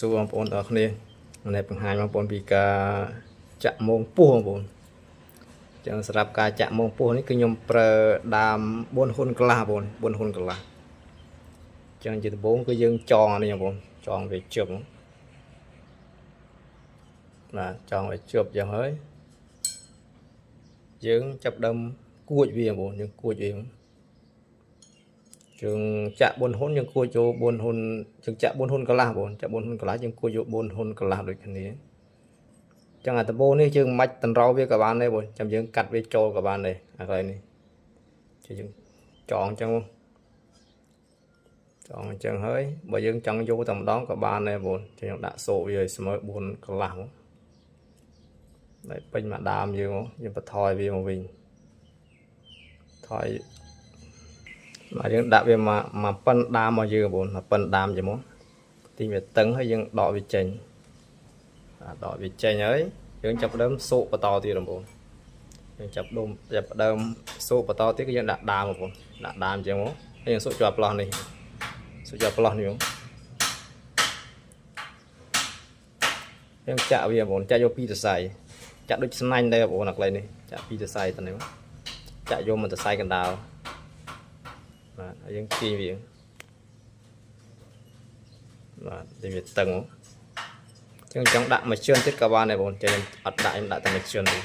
Xu bangប្អូនទាំងអស់គ្នានេះបង្ហាញបងប្អូនពីការចាក់មងពោះបងប្អូនចឹងសម្រាប់ការចាក់មងពោះនេះគឺខ្ញុំប្រើដាម4ហ៊ុនកន្លះបងប្អូន4ហ៊ុនកន្លះចឹងជាដំបូងគឺយើងចងអានេះបងប្អូនចងវាជឹបបាទចងវាជឹបចឹងហើយយើងចាប់ដើមគួចវាបងប្អូនយើងគួចវាយើងចាក់4ហ៊ុនយើងគួចចូល4ហ៊ុនយើងចាក់4ហ៊ុនកន្លះបងប្អូនចាក់4ហ៊ុនកន្លះយើងគួចយក4ហ៊ុនកន្លះដូចគ្នាចឹងអាដំបូងនេះយើងមិនតម្រូវវាក៏បានដែរបងចាំយើងកាត់វាចូលក៏បានដែរអាកន្លែងនេះយើងចងចឹងហើយបើយើងចង់យកតែម្ដងក៏បានដែរបងយើងដាក់សូកវាឲ្យស្មើ4កន្លះមកហើយពេញមកដើមយើងបន្ថយវាមកវិញថយមកយើងដាក់វាមកប៉ិនដើមមកយើងបងមកប៉ិនដើមជាមកទីវាតឹងហើយយើងដកវាចេញដកវាចេញហើយយើងចាប់ដើមសូកបន្តទៀតបងប្អូនយើងចាប់ដើមសូកបន្តទៀតគឺយើងដាក់ដើមបងប្អូនដាក់ដើមអញ្ចឹងមកហើយយើងសូកជាប់ប្លោះនេះសូកជាប់ប្លោះនេះយើងចាក់វាបងប្អូនចាក់យកពីសរសៃចាក់ដូចស្នាញ់ដែរបងប្អូនអាកន្លែងនេះចាក់ពីសរសៃទៅនេះចាក់យកមកសរសៃកណ្ដាលបាទហើយយើងទាញវាបាទទាញវាតឹងចឹងចង់ដាក់មួយជឿនទៀតក៏បានដែរបងចឹងអត់ដាក់ខ្ញុំដាក់តែមួយជឿននេះ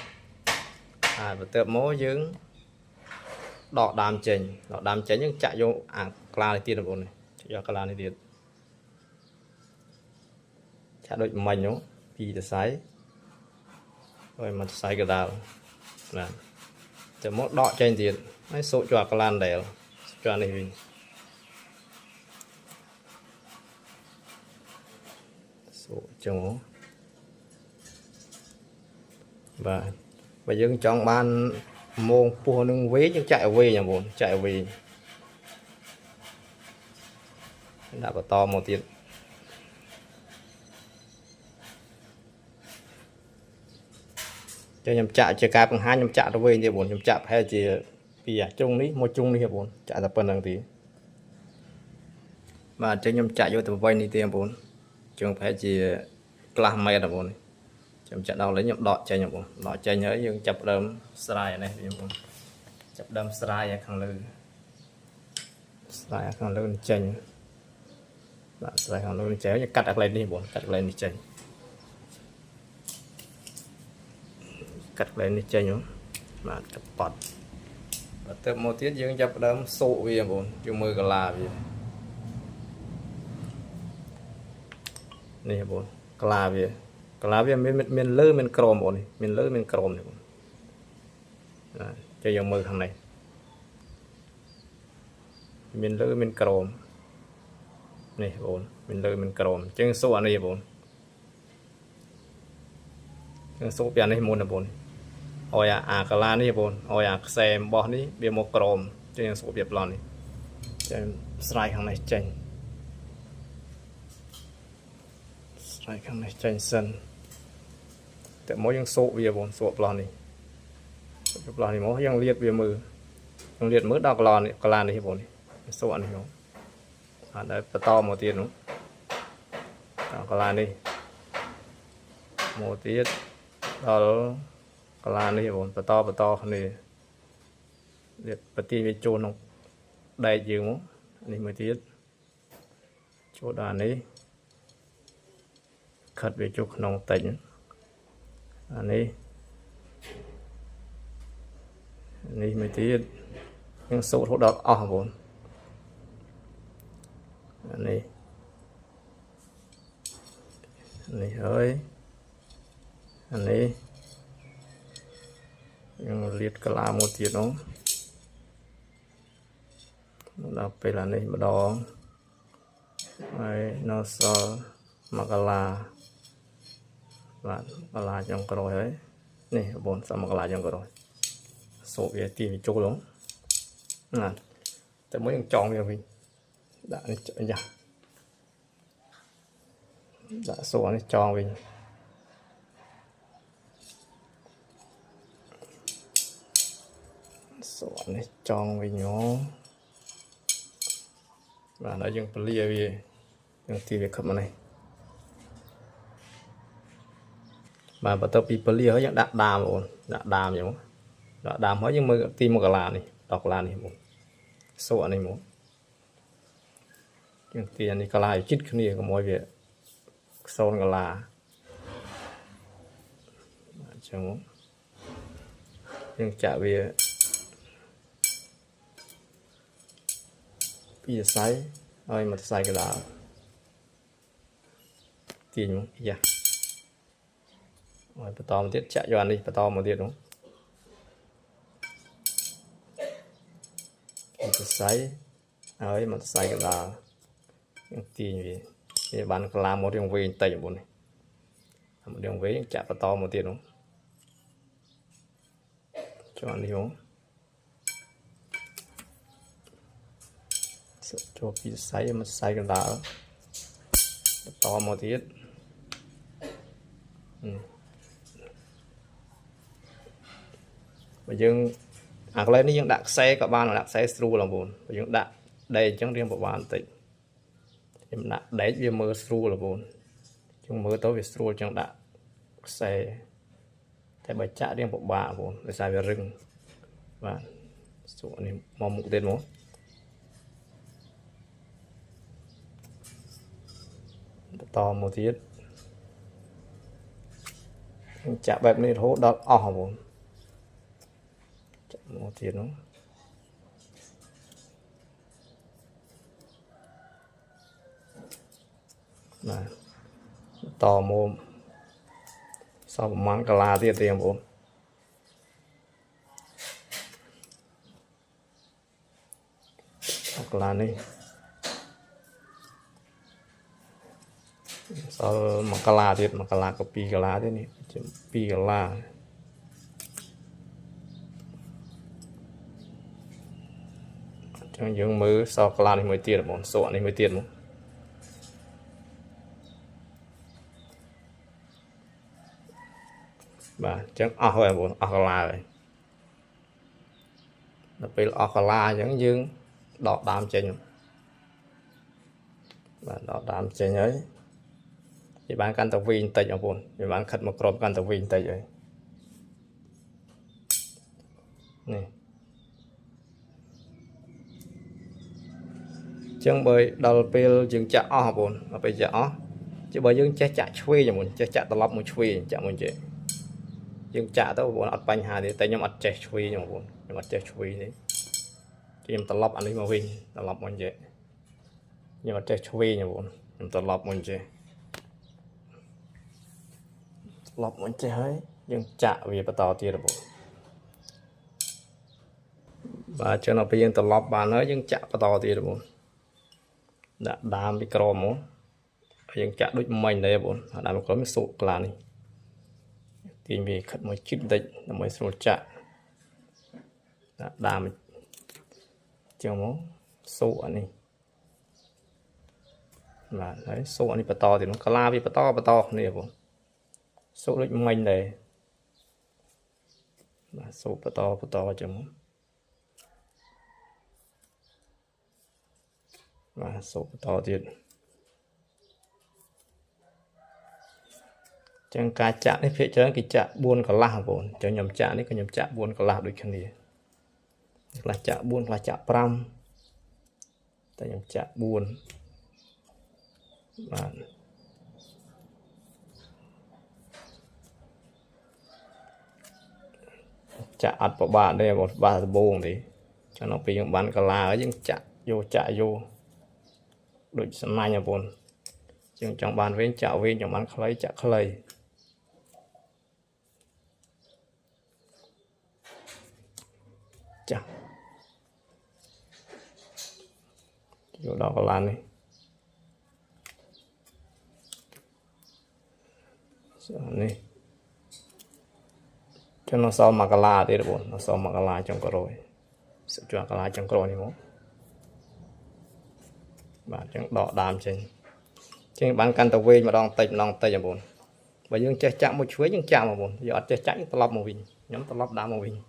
បន្ទាប់មកយើងដកដើមចេញយើងចាក់យកអាក្លានេះទៀតបងប្អូនយកក្លានេះទៀតចាក់ដូចមិញពីសរសៃហើយមកសរសៃកដាលបាទទៅមកដកចេញទៀតហើយសូកជាប់ក្លានដែលជាប់នេះវិញសូកចឹងបាទបើយើងចង់បានមងពោះនឹងវែងយើងចាក់ឲ្យវែងបងប្អូនចាក់ឲ្យវែងដាក់បន្តមកទៀតចឹងខ្ញុំចាក់ជាការបង្ហាញខ្ញុំចាក់ទៅវិញទៀតបងខ្ញុំចាក់ប្រហែលជាពីជ្រុងនេះមកជ្រុងនេះបងចាក់តែប៉ុណ្្នឹងទេបាទចឹងខ្ញុំចាក់យកទៅវិញនេះទេបងប្អូនចឹងប្រហែលជាកន្លះម៉ែត្របងប្អូនខ្ញុំចាក់ដល់លេងខ្ញុំដកចេញបងប្អូនដកចេញហើយយើងចាប់ដើមស្រាយអានេះបងប្អូនចាប់ដើមស្រាយខាងលើចេញបាទស្រាយខាងលើចេញយើងកាត់អាកន្លែងនេះបងកាត់កន្លែងនេះចេញកាត់កន្លែងនេះចេញបាទកាត់ប៉ត់បន្ទាប់មកទៀតយើងចាប់ដើមសូកវាបងប្អូនយើងមើលកាឡាវានេះបងប្អូនកាឡាវាមានលើមានក្រមបងប្អូននេះមានលើមានក្រមនេះបងចេះយើងមើលខាងនេះមានលើមានក្រមនេះបងមានលើមានក្រមអញ្ចឹងសូកអានេះបងអញ្ចឹងសូកពីអានេះមុនណាបងអោយអាកាឡានេះបងអោយអាខ្សែអំបោះនេះវាមកក្រមអញ្ចឹងសូកវាប្លន់នេះចេះស្រាយខាងនេះចេញខាងនេះចេញសិនតែមកយើងសូកវាបងសូកប្លោះនេះមកយើងលាតវាមើលដល់កលានេះបងសូកអានេះបងអត់ដល់បន្តមកទៀតនោះដល់កលានេះមកទៀតដល់កលានេះបងបន្តគ្នាលាតបទីវាចូលក្នុងដែកយើងមកនេះមួយទៀតចូលដល់នេះខិតវាចូលក្នុងតិចអានេះមួយទៀតយើងសូករហូតដល់អស់បងអានេះហើយអានេះយើងលាតកលាមួយទៀតដល់ពេលអានេះម្ដងហើយនៅសល់មកកលាបាទកលាចុងក្រោយហើយនេះបងសមកកលាចុងក្រោយសូកវាទីវាចូលណាតែមួយយើងចងវាវិញដាក់នេះយ៉ាដាក់សូកនេះចងវិញសូកនេះចងវិញបាទហើយយើងពលាវាយើងទីវាខឹបមកនេះ mà bắt đầu bị bờ lia những đạn đàm ổn đạn đàm vậy đạn đàm hết nhưng mà tìm một cái là này đọc là này một số này một nhưng tiền này cái là chít cái này có mọi việc son cái là chẳng nhưng chả về bây giờ sai ơi mà sai cái là tiền không dạ rồi bắt đầu một tiết chạy cho anh đi bắt đầu một tiết đúng một sai ơi mà sai cái là tiền gì thì bạn làm một đường về tây một này một đường về chạy bắt đầu một tiết đúng cho anh đi không cho cái sai mà sai cái là to một tiết bây giờ cái này những đặt xe các bạn là đặt xe sưu là buồn bây giờ đặt đây chẳng riêng một bạn tịnh em đặt đấy về mơ sưu là buồn chúng mơ tới về sưu chẳng đặt xe tại bài trả riêng một bạn buồn để xài về rừng và số này mong mục tên muốn to một tiết chạm bẹp này hố đọt buồn một tiết nó này to mồm sau một món cà la tiết tiền buồn hoặc là này sau một cà la tiết một cà la có pi cà la thế này pi cà la trong những mưa sau cà la này mới tiền một số này mới tiền một và chẳng rồi buồn cà la rồi đặc biệt là cà la những dương đọt đam trên và đọt đam trên ấy thì bạn căn tập viên tây ở buồn thì bạn khất một cột căn tập viên tây rồi này chẳng bởi đầu pel dừng chạ buồn mà bây giờ chứ bởi dừng chạ chạ chui rồi buồn chạ tập một chui chạ một chuyện dừng chạ tới buồn ở bánh hà thì tay nhóm ở chè chui rồi buồn nhóm ở chè chui đấy thì em tập anh ấy mà viên tập một chuyện nhưng mà chè chui rồi buồn em tập một chuyện lọc một chè ấy nhưng chạ vì bắt đầu tiền rồi buồn và cho nó bây giờ tập lọc bạn nói nhưng chạ bắt đầu tiền rồi buồn đã đam bị crom muốn nhưng chạ đôi mình đây buồn đam có một số là này tìm về khất mới chít định là mới số chạ đã đam cho muốn số này mà đấy số này bắt to thì nó cả la vì bắt to này buồn số đôi mình đây là số bắt to cho muốn và số to tiền chẳng cá chạm đấy phía trên cái chạm buôn cả la buồn cho nhầm chạm đấy cái nhầm chạm buôn cả la đôi khi này là chạm buôn là chạm pram tại nhầm chạm buôn và chạm ắt vào bạn đây một ba buông thì cho nó bị những bán cả la ở những chạm vô đội sân mai nhà buồn chừng trong bàn với chảo viên trong bán lấy chả lấy chả vô đó có lan này này cho nó sau mà la thì được buồn nó sau mà la trong cái rồi sự cho cái la trong cái rồi này muốn và chẳng đỏ đàm trên bán căn tàu về mà đong tây là buồn và dương chơi chạm một chuối nhưng chạm mà buồn giờ chơi chạm tao lọc một bình nhóm tao lọc đá một bình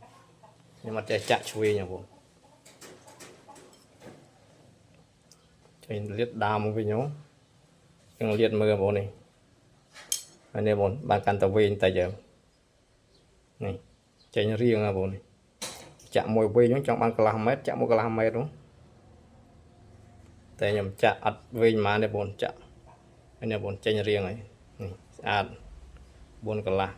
nhưng mà chơi chạm chuối nhà buồn chơi liệt đá một bình nhóm nhưng liệt mưa buồn này ហើយនេះបងបានកាន់តែវិញតែយើងនេះចេញរៀងណាបងចាក់មួយវិញចង់បានកន្លះម៉ែត្រចាក់មួយកន្លះម៉ែត្រហ្នឹងតែខ្ញុំចាក់អត់វិញមកទេបងចាក់ហើយនេះបងចេញរៀងហើយនេះស្អាត4កន្លះ